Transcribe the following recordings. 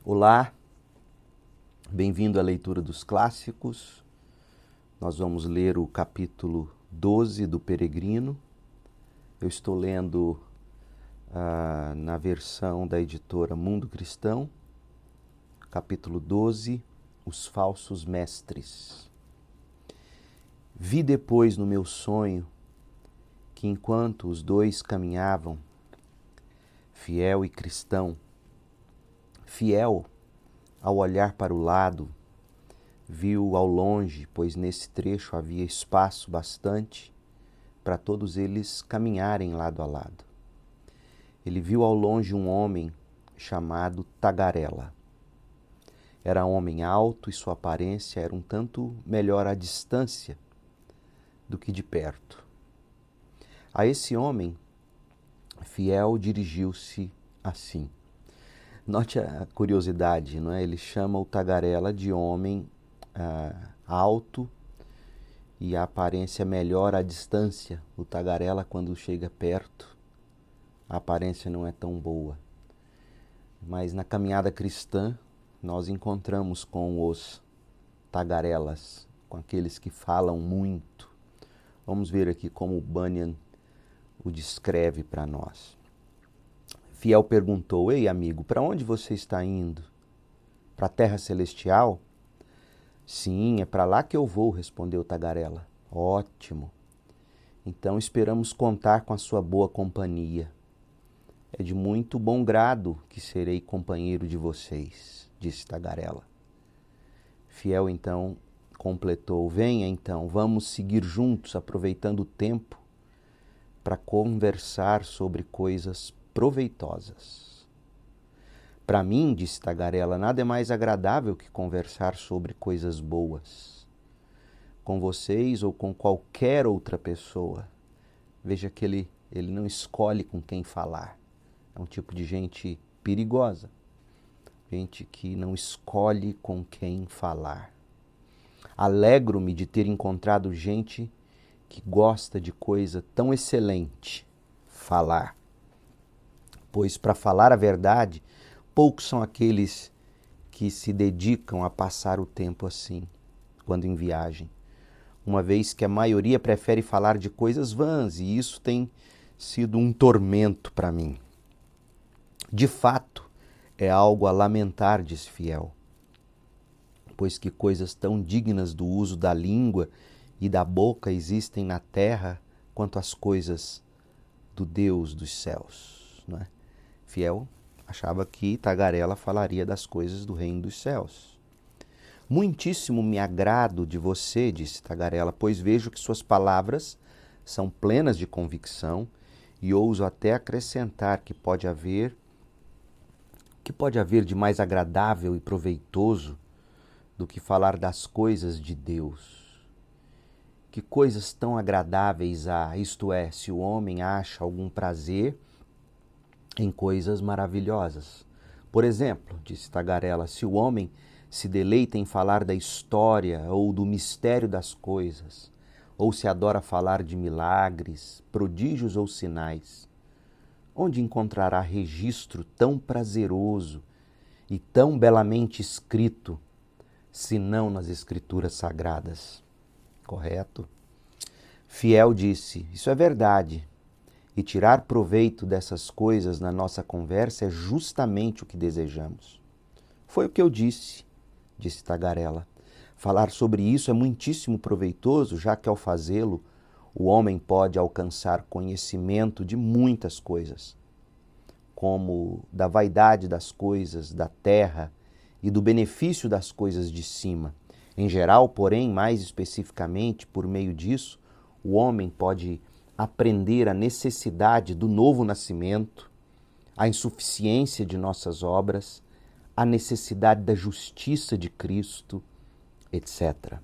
Olá, bem-vindo à leitura dos clássicos. Nós vamos ler o capítulo 12 do Peregrino. Eu estou lendo na versão da editora Mundo Cristão, capítulo 12, Os Falsos Mestres. Vi depois no meu sonho que enquanto os dois caminhavam, fiel e cristão, fiel, ao olhar para o lado, viu ao longe, pois nesse trecho havia espaço bastante para todos eles caminharem lado a lado. Ele viu ao longe um homem chamado Tagarela. Era um homem alto e sua aparência era um tanto melhor à distância do que de perto. A esse homem, fiel dirigiu-se assim. Note a curiosidade, não é? Ele chama o Tagarela de homem alto e a aparência melhor à distância. O Tagarela, quando chega perto, a aparência não é tão boa. Mas na caminhada cristã, nós encontramos com os Tagarelas, com aqueles que falam muito. Vamos ver aqui como o Bunyan o descreve para nós. Fiel perguntou: "Ei, amigo, para onde você está indo? Para a terra celestial?" "Sim, é para lá que eu vou", respondeu Tagarela. "Ótimo. Então esperamos contar com a sua boa companhia. É de muito bom grado que serei companheiro de vocês", disse Tagarela. Fiel então completou: "Venha então, vamos seguir juntos, aproveitando o tempo para conversar sobre coisas proveitosas." "Para mim", disse Tagarela, "nada é mais agradável que conversar sobre coisas boas. Com vocês ou com qualquer outra pessoa." Veja que ele não escolhe com quem falar. É um tipo de gente perigosa. Gente que não escolhe com quem falar. "Alegro-me de ter encontrado gente que gosta de coisa tão excelente, falar. Pois, para falar a verdade, poucos são aqueles que se dedicam a passar o tempo assim, quando em viagem. Uma vez que a maioria prefere falar de coisas vãs, e isso tem sido um tormento para mim." "De fato, é algo a lamentar", disse Fiel, "pois que coisas tão dignas do uso da língua e da boca existem na terra quanto as coisas do Deus dos céus." Não é? Fiel achava que Tagarela falaria das coisas do reino dos céus. "Muitíssimo me agrado de você", disse Tagarela, "pois vejo que suas palavras são plenas de convicção e ouso até acrescentar que pode haver de mais agradável e proveitoso do que falar das coisas de Deus. Que coisas tão agradáveis há, isto é, se o homem acha algum prazer em coisas maravilhosas. Por exemplo", disse Tagarela, "se o homem se deleita em falar da história ou do mistério das coisas, ou se adora falar de milagres, prodígios ou sinais, onde encontrará registro tão prazeroso e tão belamente escrito, senão nas Escrituras Sagradas?" Correto? Fiel disse: "Isso é verdade. E tirar proveito dessas coisas na nossa conversa é justamente o que desejamos." "Foi o que eu disse", disse Tagarela. "Falar sobre isso é muitíssimo proveitoso, já que ao fazê-lo, o homem pode alcançar conhecimento de muitas coisas, como da vaidade das coisas da terra e do benefício das coisas de cima. Em geral, porém, mais especificamente, por meio disso, o homem pode aprender a necessidade do novo nascimento, a insuficiência de nossas obras, a necessidade da justiça de Cristo, etc.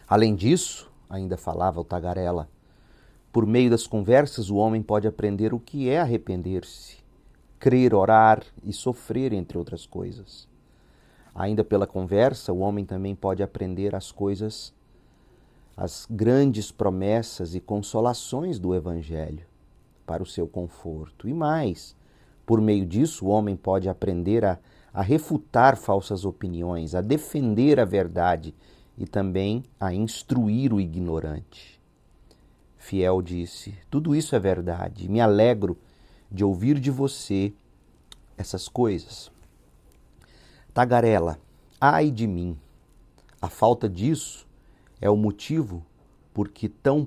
Além disso", ainda falava o Tagarela, "por meio das conversas o homem pode aprender o que é arrepender-se, crer, orar e sofrer, entre outras coisas. Ainda pela conversa, o homem também pode aprender as coisas, as grandes promessas e consolações do Evangelho para o seu conforto. E mais, por meio disso, o homem pode aprender a a refutar falsas opiniões, a defender a verdade e também a instruir o ignorante. Fiel disse: tudo isso é verdade, me alegro de ouvir de você essas coisas. Tagarela, ai de mim, a falta disso é o motivo porque tão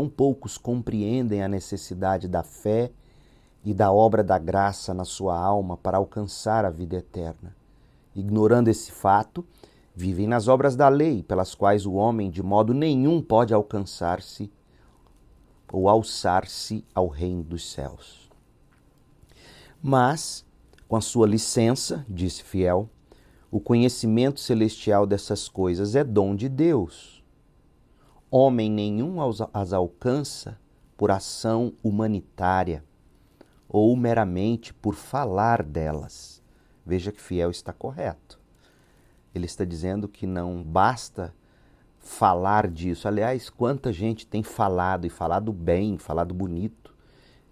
poucos compreendem a necessidade da fé e da obra da graça na sua alma para alcançar a vida eterna. Ignorando esse fato, vivem nas obras da lei, pelas quais o homem de modo nenhum pode alcançar-se ou alçar-se ao reino dos céus. Mas, com a sua licença, disse Fiel, o conhecimento celestial dessas coisas é dom de Deus. Homem nenhum as alcança por ação humanitária ou meramente por falar delas. Veja que Fiel está correto. Ele está dizendo que não basta falar disso. Aliás, quanta gente tem falado, e falado bem, falado bonito.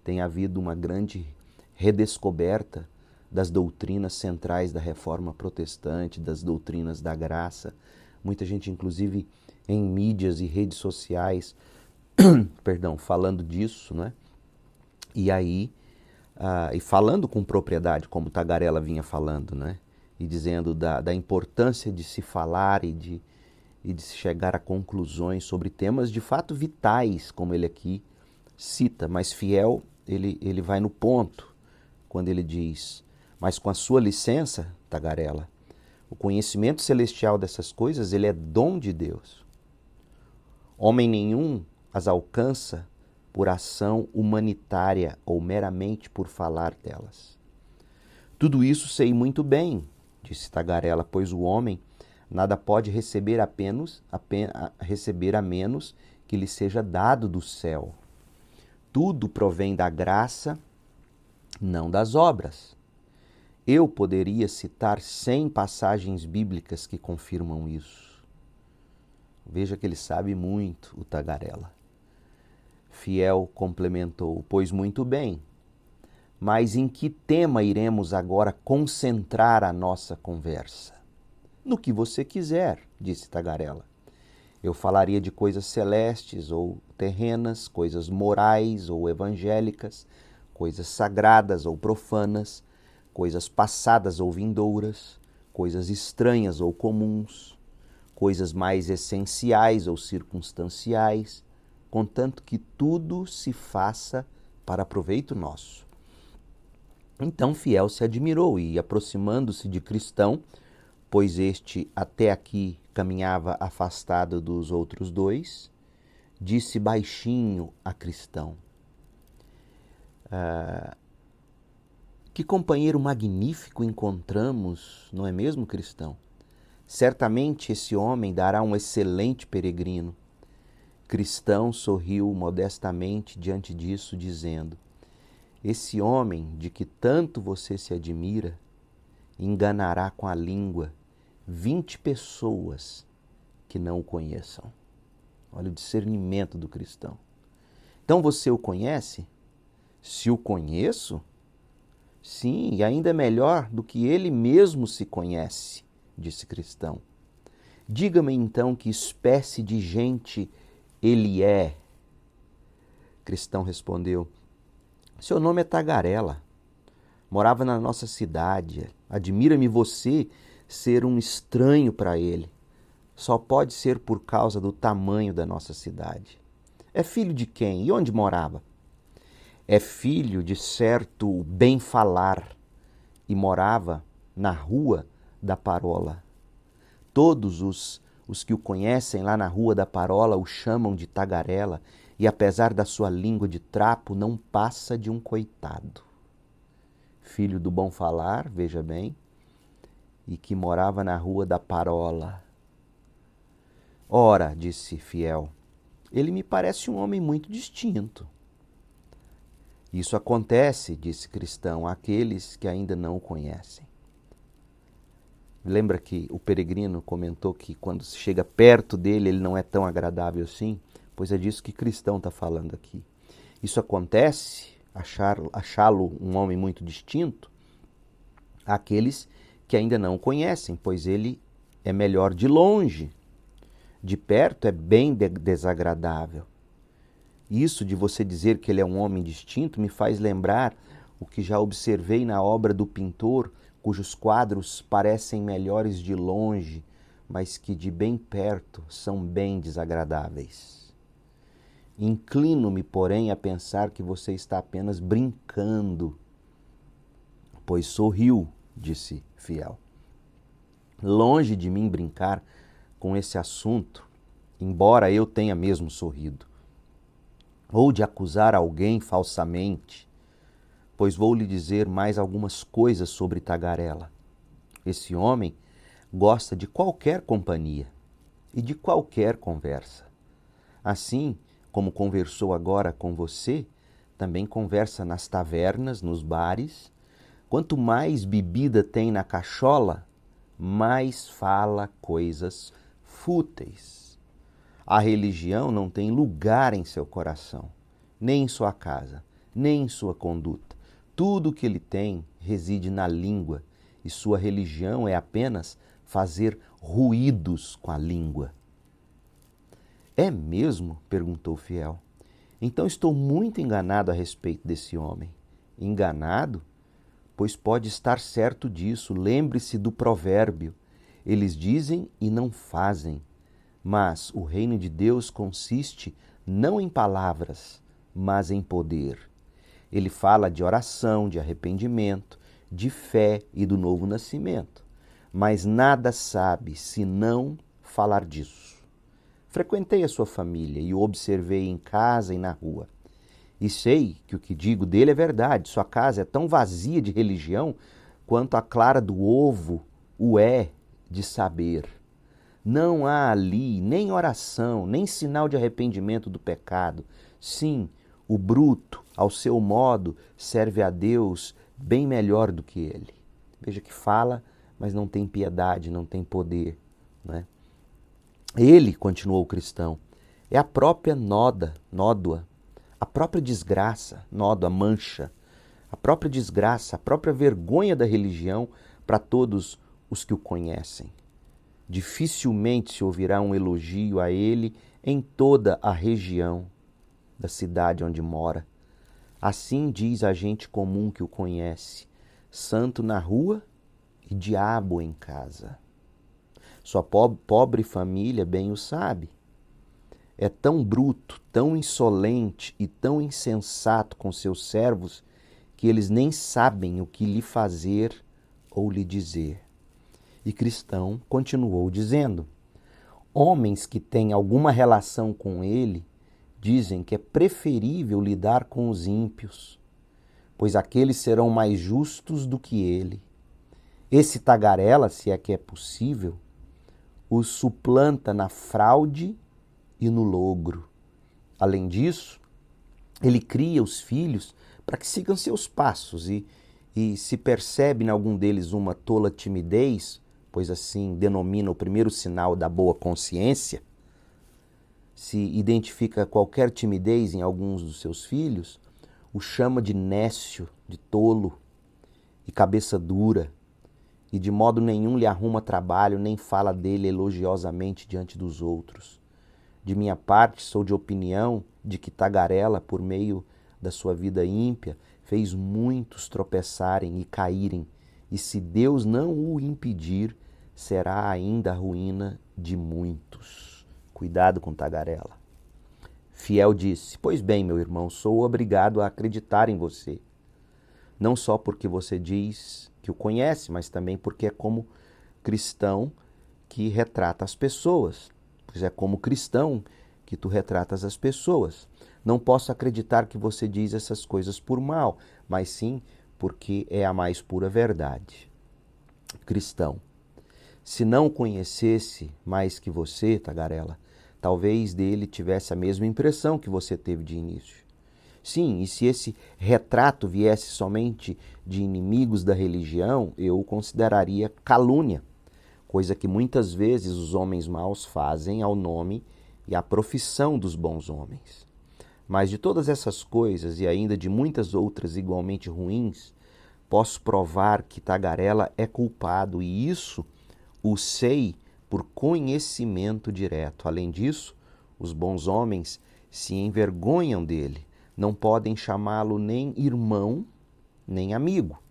Tem havido uma grande redescoberta das doutrinas centrais da Reforma Protestante, das doutrinas da graça. Muita gente, inclusive, em mídias e redes sociais, falando disso, né? E aí, e falando com propriedade, como Tagarela vinha falando, né? E dizendo da importância de se falar e de se chegar a conclusões sobre temas de fato vitais, como ele aqui cita. Mas Fiel, ele vai no ponto quando ele diz: mas com a sua licença, Tagarela, o conhecimento celestial dessas coisas, ele é dom de Deus. Homem nenhum as alcança por ação humanitária ou meramente por falar delas. Tudo isso sei muito bem, disse Tagarela, pois o homem nada pode receber a menos que lhe seja dado do céu. Tudo provém da graça, não das obras. Eu poderia citar 100 passagens bíblicas que confirmam isso. Veja que ele sabe muito, o Tagarela. Fiel complementou: pois muito bem, mas em que tema iremos agora concentrar a nossa conversa? No que você quiser, disse Tagarela. Eu falaria de coisas celestes ou terrenas, coisas morais ou evangélicas, coisas sagradas ou profanas, coisas passadas ou vindouras, coisas estranhas ou comuns, coisas mais essenciais ou circunstanciais, contanto que tudo se faça para proveito nosso. Então Fiel se admirou e, aproximando-se de Cristão, pois este até aqui caminhava afastado dos outros dois, disse baixinho a Cristão: que companheiro magnífico encontramos, não é mesmo, Cristão? Certamente esse homem dará um excelente peregrino. Cristão sorriu modestamente diante disso, dizendo: esse homem de que tanto você se admira enganará com a língua 20 pessoas que não o conheçam. Olha o discernimento do cristão. Então você o conhece? Se o conheço, sim, e ainda é melhor do que ele mesmo se conhece, disse Cristão. Diga-me então que espécie de gente ele é. Cristão respondeu: seu nome é Tagarela, morava na nossa cidade, admira-me você ser um estranho para ele. Só pode ser por causa do tamanho da nossa cidade. É filho de quem? E onde morava? É filho de certo bem-falar e morava na Rua da Parola. Todos os que o conhecem lá na Rua da Parola o chamam de Tagarela e, apesar da sua língua de trapo, não passa de um coitado. Filho do bom falar, veja bem, e que morava na Rua da Parola. Ora, disse Fiel, ele me parece um homem muito distinto. Isso acontece, disse Cristão, àqueles que ainda não o conhecem. Lembra que o peregrino comentou que quando se chega perto dele ele não é tão agradável assim? Pois é disso que Cristão está falando aqui. Isso acontece, achá-lo um homem muito distinto, àqueles que ainda não o conhecem, pois ele é melhor de longe. De perto é bem desagradável. Isso de você dizer que ele é um homem distinto me faz lembrar o que já observei na obra do pintor, cujos quadros parecem melhores de longe, mas que de bem perto são bem desagradáveis. Inclino-me, porém, a pensar que você está apenas brincando, pois sorriu, disse Fiel. Longe de mim brincar com esse assunto, embora eu tenha mesmo sorrido, ou de acusar alguém falsamente, pois vou lhe dizer mais algumas coisas sobre Tagarela. Esse homem gosta de qualquer companhia e de qualquer conversa. Assim como conversou agora com você, também conversa nas tavernas, nos bares. Quanto mais bebida tem na cachola, mais fala coisas fúteis. A religião não tem lugar em seu coração, nem em sua casa, nem em sua conduta. Tudo o que ele tem reside na língua, e sua religião é apenas fazer ruídos com a língua. É mesmo? Perguntou Fiel. Então estou muito enganado a respeito desse homem. Enganado? Pois pode estar certo disso. Lembre-se do provérbio. Eles dizem e não fazem. Mas o reino de Deus consiste não em palavras, mas em poder. Ele fala de oração, de arrependimento, de fé e do novo nascimento. Mas nada sabe senão falar disso. Frequentei a sua família e o observei em casa e na rua. E sei que o que digo dele é verdade. Sua casa é tão vazia de religião quanto a clara do ovo o é de saber. Não há ali nem oração, nem sinal de arrependimento do pecado. Sim, o bruto, ao seu modo, serve a Deus bem melhor do que ele. Veja que fala, mas não tem piedade, não tem poder, né? Ele, continuou o cristão, é a própria nódoa, a própria desgraça, nódoa, mancha, a própria desgraça, a própria vergonha da religião para todos os que o conhecem. Dificilmente se ouvirá um elogio a ele em toda a região da cidade onde mora. Assim diz a gente comum que o conhece, santo na rua e diabo em casa. Sua pobre família bem o sabe. É tão bruto, tão insolente e tão insensato com seus servos que eles nem sabem o que lhe fazer ou lhe dizer. E Cristão continuou dizendo: homens que têm alguma relação com ele dizem que é preferível lidar com os ímpios, pois aqueles serão mais justos do que ele. Esse tagarela, se é que é possível, os suplanta na fraude e no logro. Além disso, ele cria os filhos para que sigam seus passos e se percebe em algum deles uma tola timidez, pois assim denomina o primeiro sinal da boa consciência, se identifica qualquer timidez em alguns dos seus filhos, o chama de nécio, de tolo e cabeça dura, e de modo nenhum lhe arruma trabalho, nem fala dele elogiosamente diante dos outros. De minha parte, sou de opinião de que Tagarela, por meio da sua vida ímpia, fez muitos tropeçarem e caírem, e se Deus não o impedir, será ainda a ruína de muitos. Cuidado com Tagarela. Fiel disse: pois bem, meu irmão, sou obrigado a acreditar em você. Não só porque você diz que o conhece, mas também porque é como cristão que retrata as pessoas. Pois é como cristão que tu retratas as pessoas. Não posso acreditar que você diz essas coisas por mal, mas sim porque é a mais pura verdade. Cristão: se não o conhecesse mais que você, Tagarela, talvez dele tivesse a mesma impressão que você teve de início. Sim, e se esse retrato viesse somente de inimigos da religião, eu o consideraria calúnia, coisa que muitas vezes os homens maus fazem ao nome e à profissão dos bons homens. Mas de todas essas coisas, e ainda de muitas outras igualmente ruins, posso provar que tagarela é culpado, e isso o sei por conhecimento direto. Além disso, os bons homens se envergonham dele, não podem chamá-lo nem irmão, nem amigo.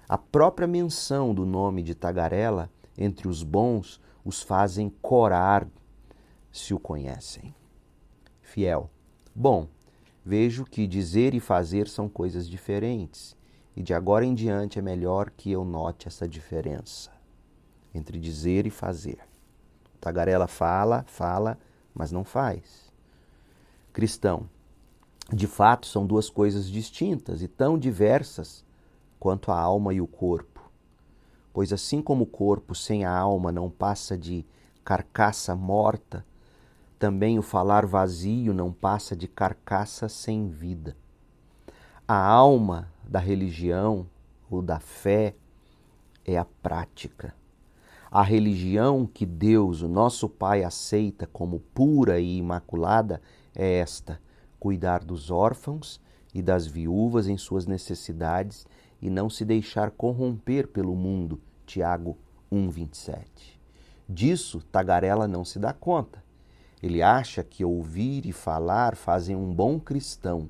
A própria menção do nome de tagarela entre os bons os fazem corar se o conhecem. Fiel. Bom, vejo que dizer e fazer são coisas diferentes, e de agora em diante é melhor que eu note essa diferença entre dizer e fazer. Tagarela fala, mas não faz. Cristão. De fato, são duas coisas distintas e tão diversas quanto a alma e o corpo. Pois assim como o corpo sem a alma não passa de carcaça morta, também o falar vazio não passa de carcaça sem vida. A alma da religião ou da fé é a prática. A religião que Deus, o nosso Pai, aceita como pura e imaculada é esta: cuidar dos órfãos e das viúvas em suas necessidades e não se deixar corromper pelo mundo. Tiago 1,27. Disso, tagarela não se dá conta. Ele acha que ouvir e falar fazem um bom cristão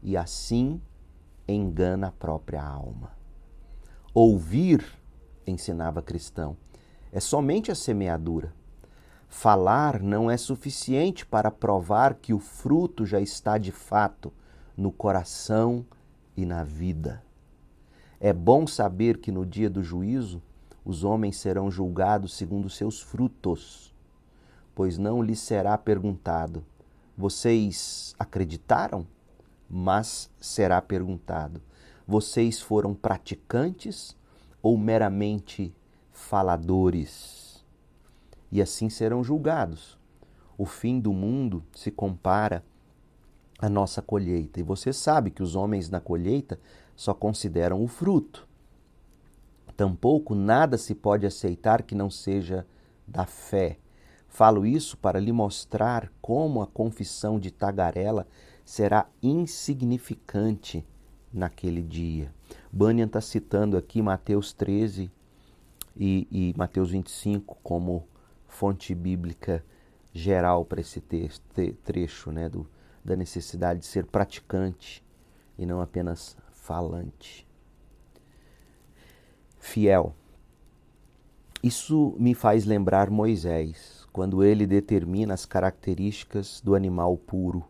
e assim engana a própria alma. Ouvir, ensinava cristão, é somente a semeadura. Falar não é suficiente para provar que o fruto já está de fato no coração e na vida. É bom saber que no dia do juízo os homens serão julgados segundo seus frutos, pois não lhes será perguntado: vocês acreditaram? Mas será perguntado: vocês foram praticantes ou meramente faladores? E assim serão julgados. O fim do mundo se compara à nossa colheita. E você sabe que os homens na colheita só consideram o fruto. Tampouco nada se pode aceitar que não seja da fé. Falo isso para lhe mostrar como a confissão de tagarela será insignificante naquele dia. Bunyan está citando aqui Mateus 13 e Mateus 25 como fonte bíblica geral para esse trecho, né, da necessidade de ser praticante e não apenas falante. Fiel. Isso me faz lembrar Moisés, quando ele determina as características do animal puro.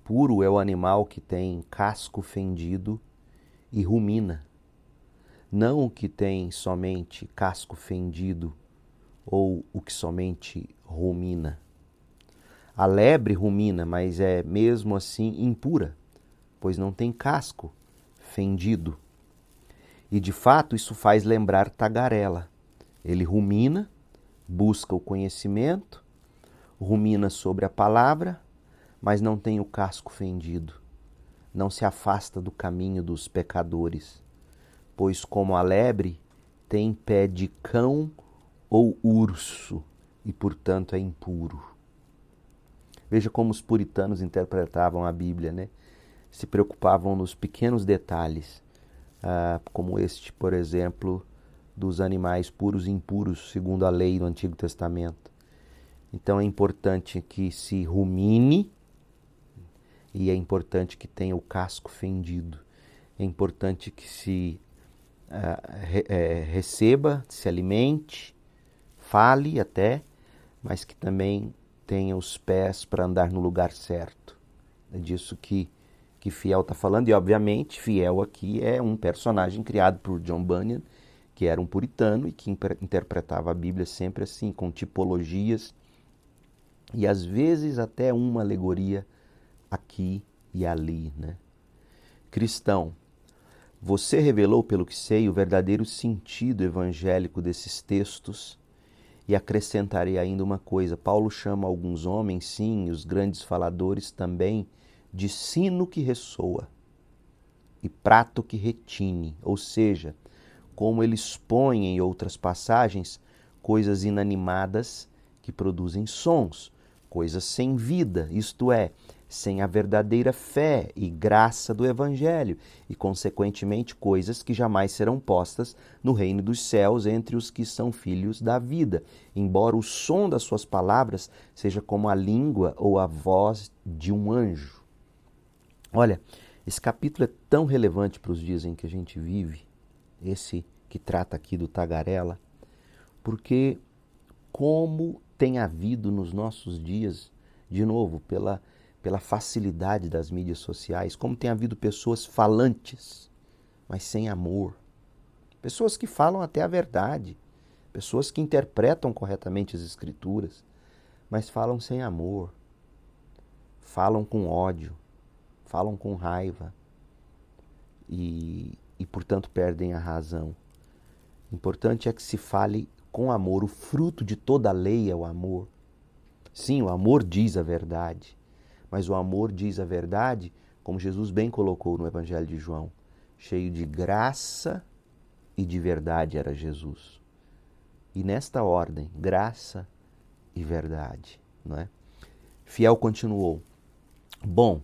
Puro é o animal que tem casco fendido e rumina, não o que tem somente casco fendido ou o que somente rumina. A lebre rumina, mas é mesmo assim impura, pois não tem casco fendido. E de fato isso faz lembrar tagarela. Ele rumina, busca o conhecimento, rumina sobre a palavra, mas não tem o casco fendido. Não se afasta do caminho dos pecadores, pois como a lebre tem pé de cão ou urso e portanto é impuro. Veja como os puritanos interpretavam a Bíblia, né? Se preocupavam nos pequenos detalhes, como este, por exemplo, dos animais puros e impuros, segundo a lei do Antigo Testamento. Então é importante que se rumine e é importante que tenha o casco fendido. É importante que se receba, se alimente, fale até, mas que também tenha os pés para andar no lugar certo. É disso que Fiel está falando, e obviamente Fiel aqui é um personagem criado por John Bunyan, que era um puritano e que interpretava a Bíblia sempre assim, com tipologias e às vezes até uma alegoria aqui e ali, né? Cristão, você revelou, pelo que sei, o verdadeiro sentido evangélico desses textos, e acrescentarei ainda uma coisa. Paulo chama alguns homens, sim, os grandes faladores também, de sino que ressoa e prato que retine, ou seja, como ele expõe em outras passagens, coisas inanimadas que produzem sons, coisas sem vida, isto é, sem a verdadeira fé e graça do Evangelho, e, consequentemente, coisas que jamais serão postas no reino dos céus entre os que são filhos da vida, embora o som das suas palavras seja como a língua ou a voz de um anjo. Olha, esse capítulo é tão relevante para os dias em que a gente vive, esse que trata aqui do tagarela, porque como tem havido nos nossos dias, de novo, pela facilidade das mídias sociais, como tem havido pessoas falantes, mas sem amor. Pessoas que falam até a verdade, pessoas que interpretam corretamente as Escrituras, mas falam sem amor, falam com ódio, falam com raiva e portanto, perdem a razão. O importante é que se fale com amor. O fruto de toda a lei é o amor. Sim, o amor diz a verdade, mas o amor diz a verdade, como Jesus bem colocou no Evangelho de João, cheio de graça e de verdade era Jesus. E nesta ordem, graça e verdade, não é? Fiel continuou: bom,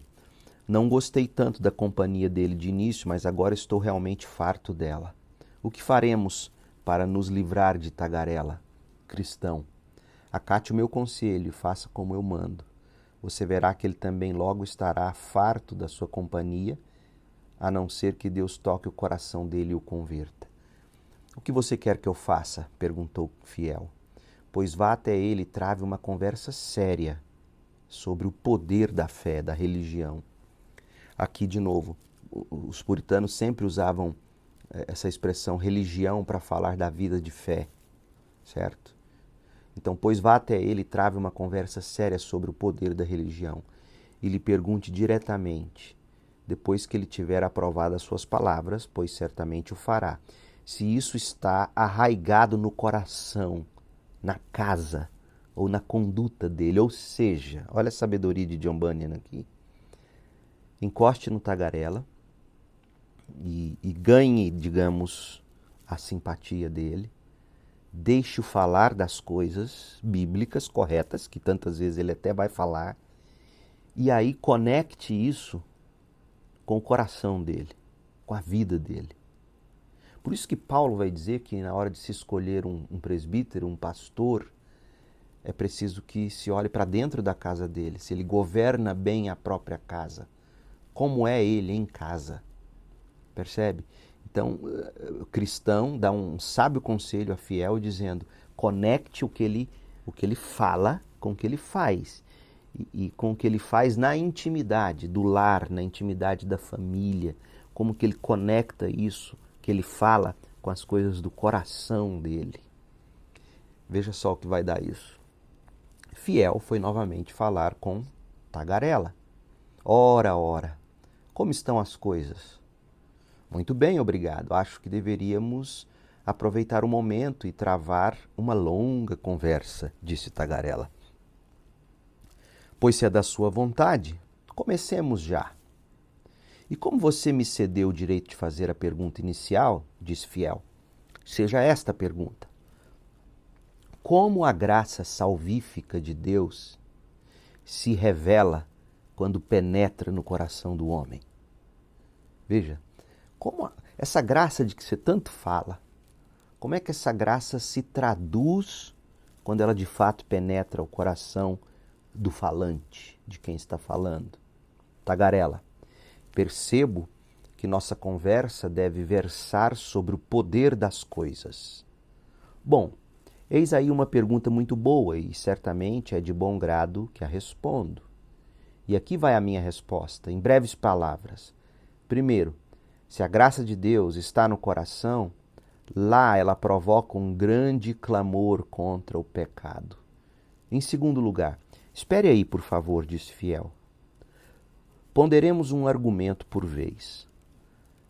não gostei tanto da companhia dele de início, mas agora estou realmente farto dela. O que faremos para nos livrar de tagarela? Cristão, acate o meu conselho e faça como eu mando. Você verá que ele também logo estará farto da sua companhia, a não ser que Deus toque o coração dele e o converta. O que você quer que eu faça? Perguntou Fiel. Pois vá até ele e trave uma conversa séria sobre o poder da fé, da religião. Aqui, de novo, os puritanos sempre usavam essa expressão religião para falar da vida de fé, certo? Então, pois vá até ele e trave uma conversa séria sobre o poder da religião e lhe pergunte diretamente, depois que ele tiver aprovado as suas palavras, pois certamente o fará, se isso está arraigado no coração, na casa ou na conduta dele. Ou seja, olha a sabedoria de John Bunyan aqui. Encoste no tagarela e ganhe, digamos, a simpatia dele. Deixe-o falar das coisas bíblicas corretas, que tantas vezes ele até vai falar, e aí conecte isso com o coração dele, com a vida dele. Por isso que Paulo vai dizer que na hora de se escolher um presbítero, um pastor, é preciso que se olhe para dentro da casa dele, se ele governa bem a própria casa, como é ele em casa, percebe? Então, o cristão dá um sábio conselho a Fiel dizendo, conecte o que ele fala com o que ele faz. E com o que ele faz na intimidade do lar, na intimidade da família, como que ele conecta isso, que ele fala com as coisas do coração dele. Veja só o que vai dar isso. Fiel foi novamente falar com tagarela. Ora, como estão as coisas? Muito bem, obrigado. Acho que deveríamos aproveitar o momento e travar uma longa conversa, disse tagarela. Pois se é da sua vontade, comecemos já. E como você me cedeu o direito de fazer a pergunta inicial, disse Fiel, seja esta a pergunta. Como a graça salvífica de Deus se revela quando penetra no coração do homem? Veja, como essa graça de que você tanto fala, como é que essa graça se traduz quando ela de fato penetra o coração do falante, de quem está falando? Tagarela, percebo que nossa conversa deve versar sobre o poder das coisas. Bom, eis aí uma pergunta muito boa e certamente é de bom grado que a respondo. E aqui vai a minha resposta, em breves palavras. Primeiro, se a graça de Deus está no coração, lá ela provoca um grande clamor contra o pecado. Em segundo lugar, espere aí, por favor, disse Fiel. Ponderemos um argumento por vez.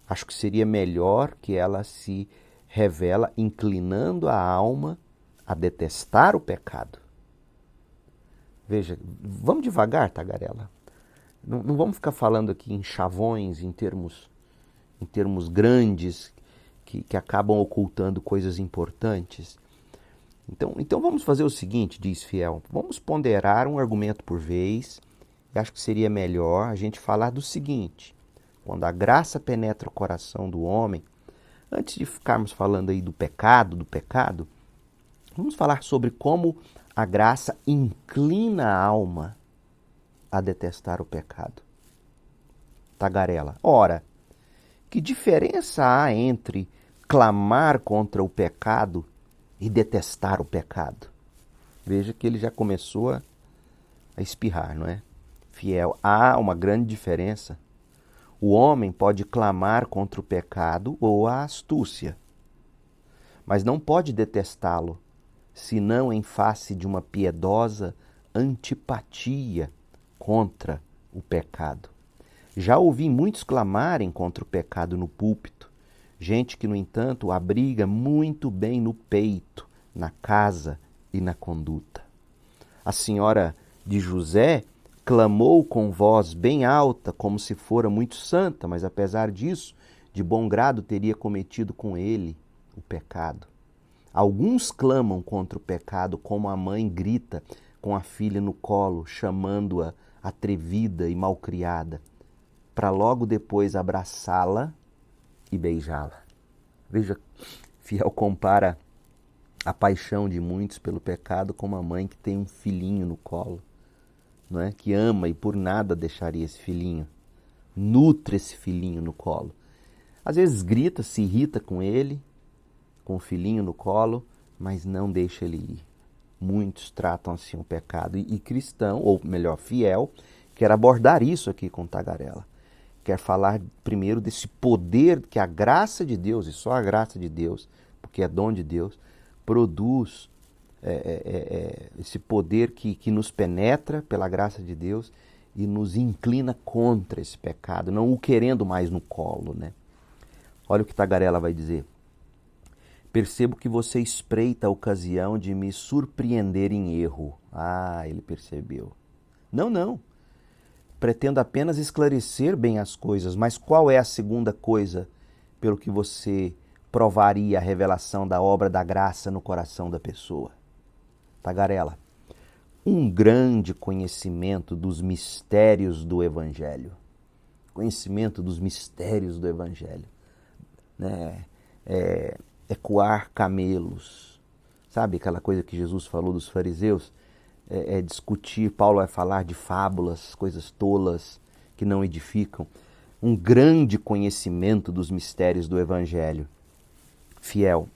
Acho que seria melhor que ela se revela inclinando a alma a detestar o pecado. Veja, vamos devagar, tagarela. Não vamos ficar falando aqui em chavões, em termos grandes que acabam ocultando coisas importantes. Então vamos fazer o seguinte, diz Fiel, vamos ponderar um argumento por vez eu acho que seria melhor a gente falar do seguinte: quando a graça penetra o coração do homem, antes de ficarmos falando aí do pecado, vamos falar sobre como a graça inclina a alma a detestar o pecado. Tagarela. Ora, que diferença há entre clamar contra o pecado e detestar o pecado? Veja que ele já começou a espirrar, não é? Fiel, há uma grande diferença. O homem pode clamar contra o pecado ou a astúcia, mas não pode detestá-lo, senão em face de uma piedosa antipatia contra o pecado. Já ouvi muitos clamarem contra o pecado no púlpito, gente que, no entanto, o abriga muito bem no peito, na casa e na conduta. A senhora de José clamou com voz bem alta, como se fora muito santa, mas apesar disso, de bom grado teria cometido com ele o pecado. Alguns clamam contra o pecado como a mãe grita com a filha no colo, chamando-a atrevida e malcriada, para logo depois abraçá-la e beijá-la. Veja, Fiel compara a paixão de muitos pelo pecado com uma mãe que tem um filhinho no colo, não é? Que ama e por nada deixaria esse filhinho. Nutre esse filhinho no colo. Às vezes grita, se irrita com ele, com o filhinho no colo, mas não deixa ele ir. Muitos tratam assim o pecado. E cristão, ou melhor, Fiel, quer abordar isso aqui com Tagarela. Quer falar primeiro desse poder que a graça de Deus, e só a graça de Deus, porque é dom de Deus, produz esse poder que nos penetra pela graça de Deus e nos inclina contra esse pecado, não o querendo mais no colo, né? Olha o que Tagarela vai dizer. Percebo que você espreita a ocasião de me surpreender em erro. Ah, ele percebeu. Não. Pretendo apenas esclarecer bem as coisas, mas qual é a segunda coisa pelo que você provaria a revelação da obra da graça no coração da pessoa? Tagarela. Um grande conhecimento dos mistérios do Evangelho. Conhecimento dos mistérios do Evangelho. Né? Coar camelos. Sabe aquela coisa que Jesus falou dos fariseus? Discutir, Paulo vai falar de fábulas, coisas tolas que não edificam. Um grande conhecimento dos mistérios do Evangelho. Fiel.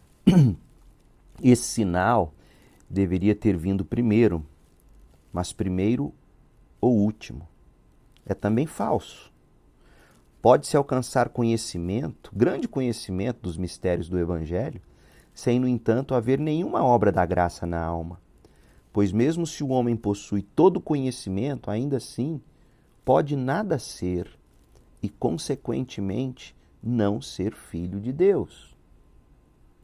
Esse sinal deveria ter vindo primeiro, mas primeiro ou último. É também falso. Pode-se alcançar conhecimento, grande conhecimento dos mistérios do Evangelho, sem, no entanto, haver nenhuma obra da graça na alma. Pois mesmo se o homem possui todo o conhecimento, ainda assim pode nada ser e, consequentemente, não ser filho de Deus.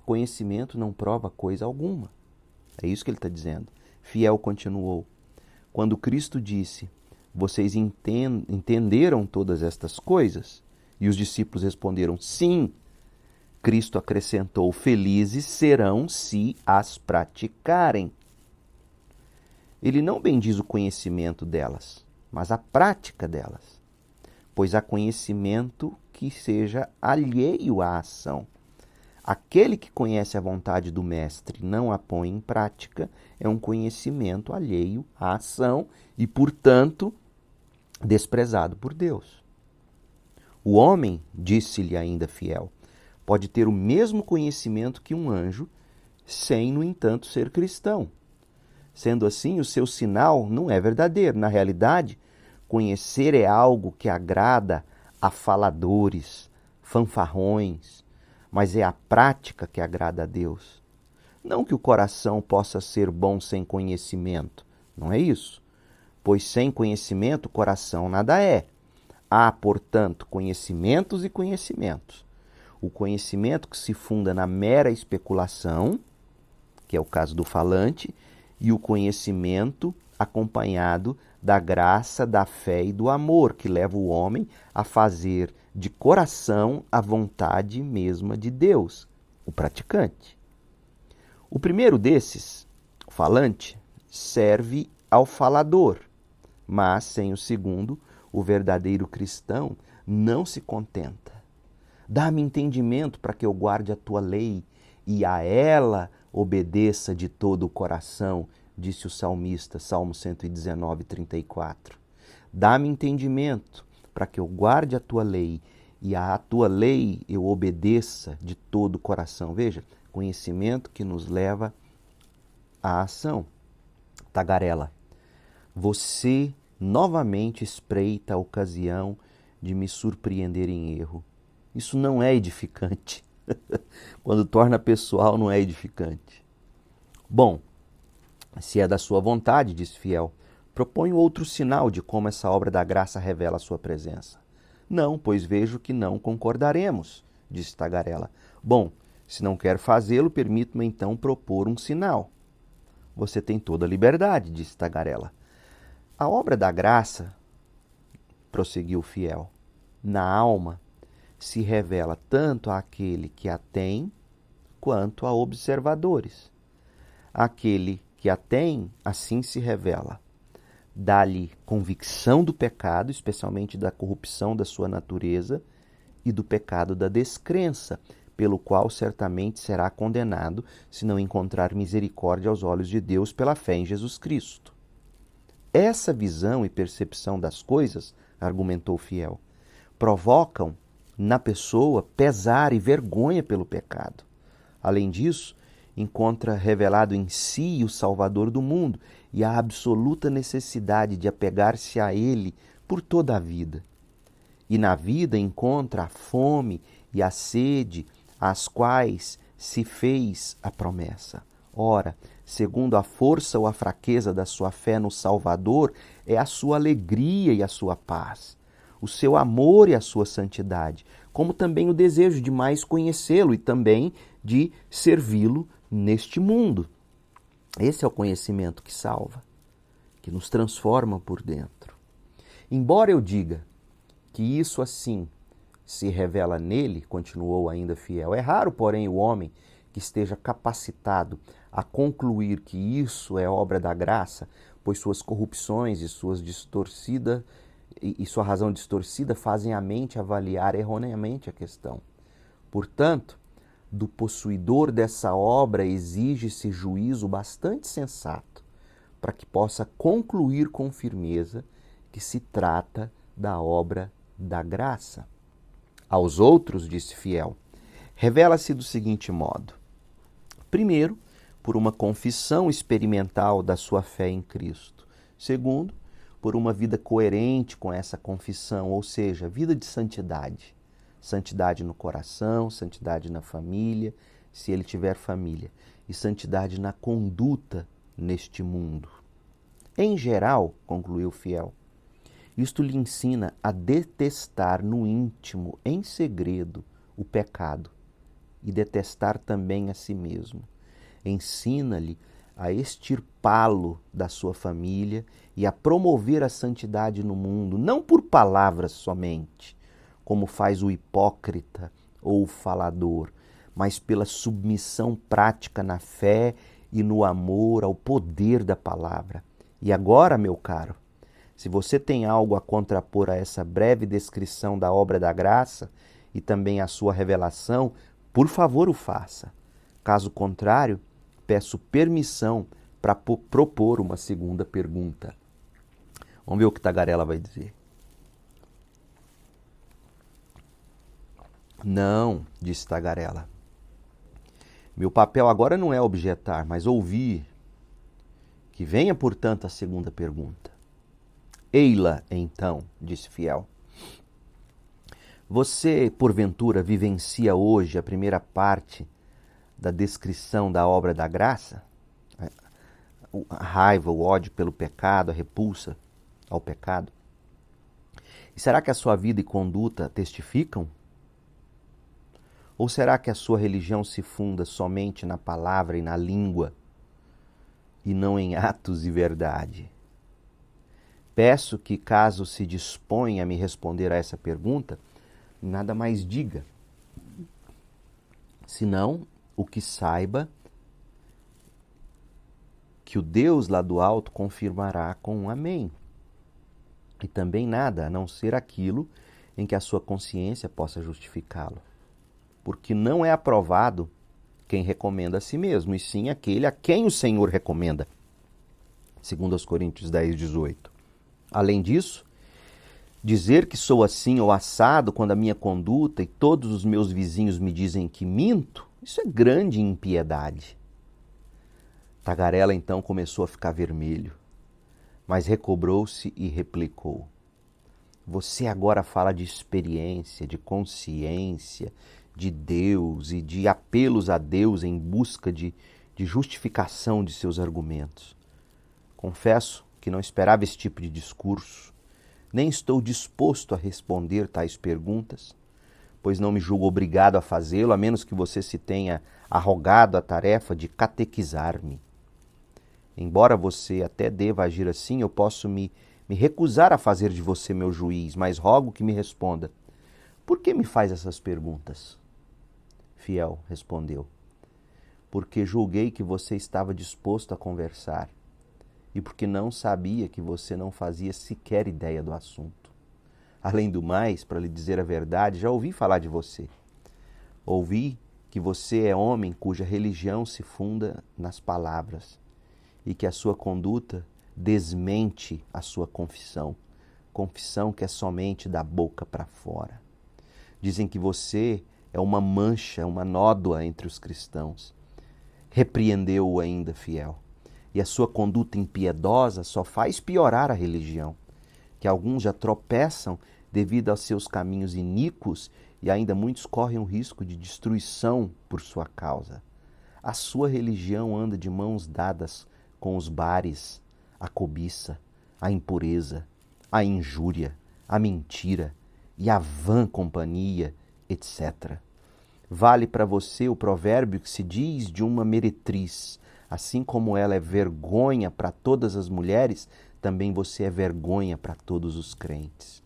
Conhecimento não prova coisa alguma. É isso que ele está dizendo. Fiel continuou. Quando Cristo disse, vocês entenderam todas estas coisas? E os discípulos responderam, sim. Cristo acrescentou, felizes serão se as praticarem. Ele não bendiz o conhecimento delas, mas a prática delas. Pois há conhecimento que seja alheio à ação. Aquele que conhece a vontade do Mestre e não a põe em prática é um conhecimento alheio à ação e, portanto, desprezado por Deus. O homem, disse-lhe ainda Fiel, pode ter o mesmo conhecimento que um anjo, sem, no entanto, ser cristão. Sendo assim, o seu sinal não é verdadeiro. Na realidade, conhecer é algo que agrada a faladores, fanfarrões, mas é a prática que agrada a Deus. Não que o coração possa ser bom sem conhecimento, não é isso? Pois sem conhecimento o coração nada é. Há, portanto, conhecimentos e conhecimentos. O conhecimento que se funda na mera especulação, que é o caso do falante, e o conhecimento acompanhado da graça, da fé e do amor, que leva o homem a fazer de coração a vontade mesma de Deus, o praticante. O primeiro desses, o falante, serve ao falador, Mas, sem o segundo, o verdadeiro cristão não se contenta. Dá-me entendimento para que eu guarde a tua lei e a ela obedeça de todo o coração, disse o salmista, Salmo 119, 34. Dá-me entendimento para que eu guarde a tua lei e a tua lei eu obedeça de todo o coração. Veja, conhecimento que nos leva à ação. Tagarela, você novamente espreita a ocasião de me surpreender em erro. Isso não é edificante. Quando torna pessoal, não é edificante. Bom, se é da sua vontade, disse Fiel, proponho outro sinal de como essa obra da graça revela a sua presença. Não, pois vejo que não concordaremos, disse Tagarela. Bom, se não quer fazê-lo, permito-me então propor um sinal. Você tem toda a liberdade, disse Tagarela. A obra da graça, prosseguiu Fiel, na alma se revela tanto àquele que a tem, quanto a observadores. Aquele que a tem, assim se revela. Dá-lhe convicção do pecado, especialmente da corrupção da sua natureza, e do pecado da descrença, pelo qual certamente será condenado, se não encontrar misericórdia aos olhos de Deus pela fé em Jesus Cristo. Essa visão e percepção das coisas, argumentou Fiel, provocam na pessoa pesar e vergonha pelo pecado. Além disso, encontra revelado em si o Salvador do mundo e a absoluta necessidade de apegar-se a Ele por toda a vida. E na vida encontra a fome e a sede às quais se fez a promessa. Ora, segundo a força ou a fraqueza da sua fé no Salvador, é a sua alegria e a sua paz, o seu amor e a sua santidade, como também o desejo de mais conhecê-lo e também de servi-lo neste mundo. Esse é o conhecimento que salva, que nos transforma por dentro. Embora eu diga que isso assim se revela nele, continuou ainda Fiel, é raro, porém, o homem que esteja capacitado a concluir que isso é obra da graça, pois suas corrupções e sua razão distorcida fazem a mente avaliar erroneamente a questão. Portanto, do possuidor dessa obra exige-se juízo bastante sensato para que possa concluir com firmeza que se trata da obra da graça. Aos outros, disse Fiel, revela-se do seguinte modo. Primeiro, por uma confissão experimental da sua fé em Cristo. Segundo, por uma vida coerente com essa confissão, ou seja, vida de santidade. Santidade no coração, santidade na família, se ele tiver família, e santidade na conduta neste mundo. Em geral, concluiu Fiel, isto lhe ensina a detestar no íntimo, em segredo, o pecado e detestar também a si mesmo. Ensina-lhe a extirpá-lo da sua família e a promover a santidade no mundo, não por palavras somente, como faz o hipócrita ou o falador, mas pela submissão prática na fé e no amor ao poder da palavra. E agora, meu caro, se você tem algo a contrapor a essa breve descrição da obra da graça e também a sua revelação, por favor o faça. Caso contrário, peço permissão para propor uma segunda pergunta. Vamos ver o que Tagarela vai dizer. Não, disse Tagarela. Meu papel agora não é objetar, mas ouvir. Que venha, portanto, a segunda pergunta. Ei-la, então, disse Fiel. Você, porventura, vivencia hoje a primeira parte da descrição da obra da graça? A raiva, o ódio pelo pecado, a repulsa ao pecado? E será que a sua vida e conduta testificam? Ou será que a sua religião se funda somente na palavra e na língua, e não em atos e verdade? Peço que, caso se disponha a me responder a essa pergunta, nada mais diga, senão o que saiba que o Deus lá do alto confirmará com um amém. e também nada a não ser aquilo em que a sua consciência possa justificá-lo. Porque não é aprovado quem recomenda a si mesmo, e sim aquele a quem o Senhor recomenda. Segundo aos Coríntios 10:18. Além disso, dizer que sou assim ou assado quando a minha conduta e todos os meus vizinhos me dizem que minto, isso é grande impiedade. Tagarela então começou a ficar vermelho, mas recobrou-se e replicou: você agora fala de experiência, de consciência, de Deus e de apelos a Deus em busca de justificação de seus argumentos. Confesso que não esperava esse tipo de discurso, nem estou disposto a responder tais perguntas, pois não me julgo obrigado a fazê-lo, a menos que você se tenha arrogado a tarefa de catequizar-me. Embora você até deva agir assim, eu posso me recusar a fazer de você meu juiz, mas rogo que me responda: por que me faz essas perguntas? Fiel respondeu: porque julguei que você estava disposto a conversar e porque não sabia que você não fazia sequer ideia do assunto. Além do mais, para lhe dizer a verdade, já ouvi falar de você. Ouvi que você é homem cuja religião se funda nas palavras e que a sua conduta desmente a sua confissão que é somente da boca para fora. Dizem que você é uma mancha, uma nódoa entre os cristãos. Repreendeu-o ainda, Fiel. E a sua conduta impiedosa só faz piorar a religião, que alguns já tropeçam devido aos seus caminhos iníquos e ainda muitos correm o risco de destruição por sua causa. A sua religião anda de mãos dadas com os bares, a cobiça, a impureza, a injúria, a mentira e a vã companhia, etc. Vale para você o provérbio que se diz de uma meretriz: assim como ela é vergonha para todas as mulheres, também você é vergonha para todos os crentes.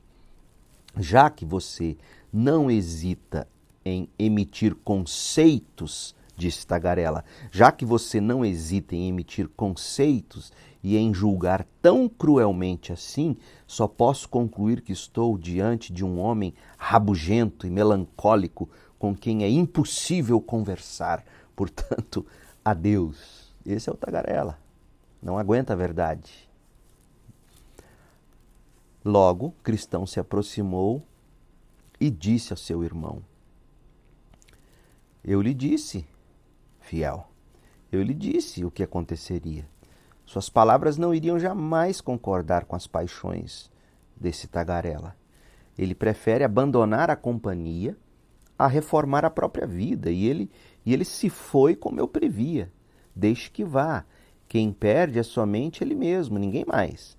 Já que você não hesita em emitir conceitos, disse Tagarela, já que você não hesita em emitir conceitos e em julgar tão cruelmente assim, só posso concluir que estou diante de um homem rabugento e melancólico com quem é impossível conversar. Portanto, adeus. Esse é o Tagarela. Não aguenta a verdade. Logo, Cristão se aproximou e disse ao seu irmão: eu lhe disse, Fiel, eu lhe disse o que aconteceria. Suas palavras não iriam jamais concordar com as paixões desse Tagarela. Ele prefere abandonar a companhia a reformar a própria vida, e ele se foi como eu previa. Deixe que vá. Quem perde é somente ele mesmo, ninguém mais.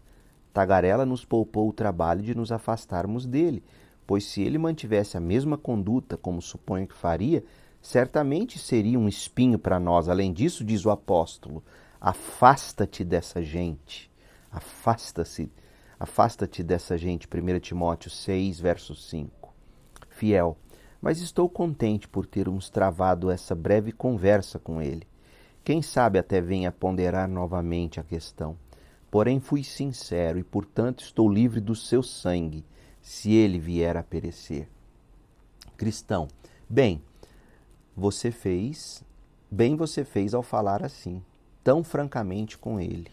Tagarela nos poupou o trabalho de nos afastarmos dele, pois se ele mantivesse a mesma conduta, como suponho que faria, certamente seria um espinho para nós. Além disso, diz o apóstolo, afasta-te dessa gente. Afasta-te dessa gente, 1 Timóteo 6, verso 5. Fiel, mas estou contente por termos travado essa breve conversa com ele. Quem sabe até venha ponderar novamente a questão. Porém fui sincero e, portanto, estou livre do seu sangue, se ele vier a perecer. Cristão, bem você fez ao falar assim, tão francamente com ele.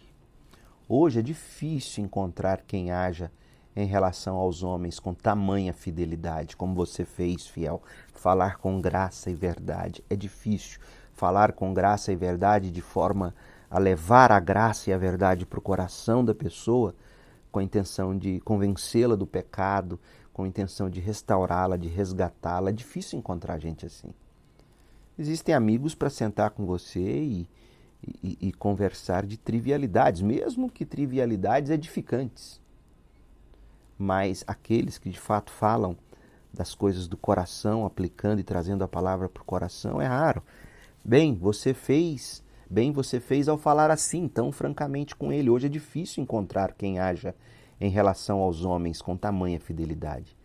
Hoje é difícil encontrar quem haja em relação aos homens com tamanha fidelidade, como você fez, Fiel. Falar com graça e verdade. É difícil falar com graça e verdade de forma a levar a graça e a verdade para o coração da pessoa, com a intenção de convencê-la do pecado, com a intenção de restaurá-la, de resgatá-la. É difícil encontrar gente assim. Existem amigos para sentar com você e conversar de trivialidades, mesmo que trivialidades edificantes. Mas aqueles que de fato falam das coisas do coração, aplicando e trazendo a palavra para o coração, é raro. Bem você fez ao falar assim, tão francamente com ele. Hoje é difícil encontrar quem haja em relação aos homens com tamanha fidelidade.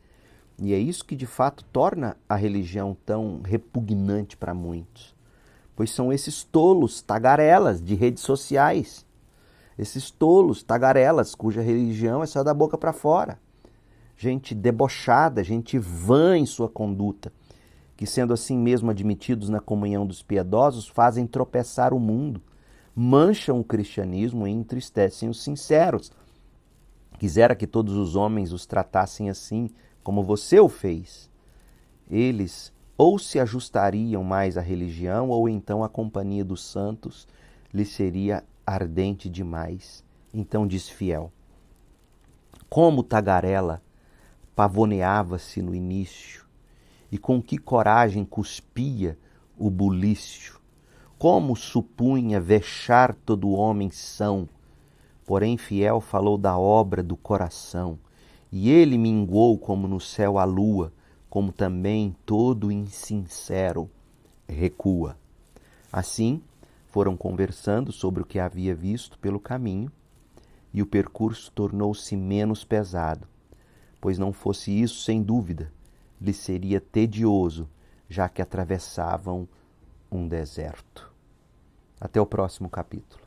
E é isso que de fato torna a religião tão repugnante para muitos. Pois são esses tolos, tagarelas de redes sociais. Esses tolos, tagarelas, cuja religião é só da boca para fora. Gente debochada, gente vã em sua conduta, que sendo assim mesmo admitidos na comunhão dos piedosos, fazem tropeçar o mundo, mancham o cristianismo e entristecem os sinceros. Quisera que todos os homens os tratassem assim, como você o fez. Eles ou se ajustariam mais à religião, ou então a companhia dos santos lhes seria ardente demais. Então diz Fiel: como tagarela pavoneava-se no início, e com que coragem cuspia o bulício, como supunha vexar todo homem são, porém Fiel falou da obra do coração, e ele minguou como no céu a lua, como também todo insincero recua. Assim, foram conversando sobre o que havia visto pelo caminho, e o percurso tornou-se menos pesado, pois não fosse isso, sem dúvida, lhe seria tedioso, já que atravessavam um deserto. Até o próximo capítulo.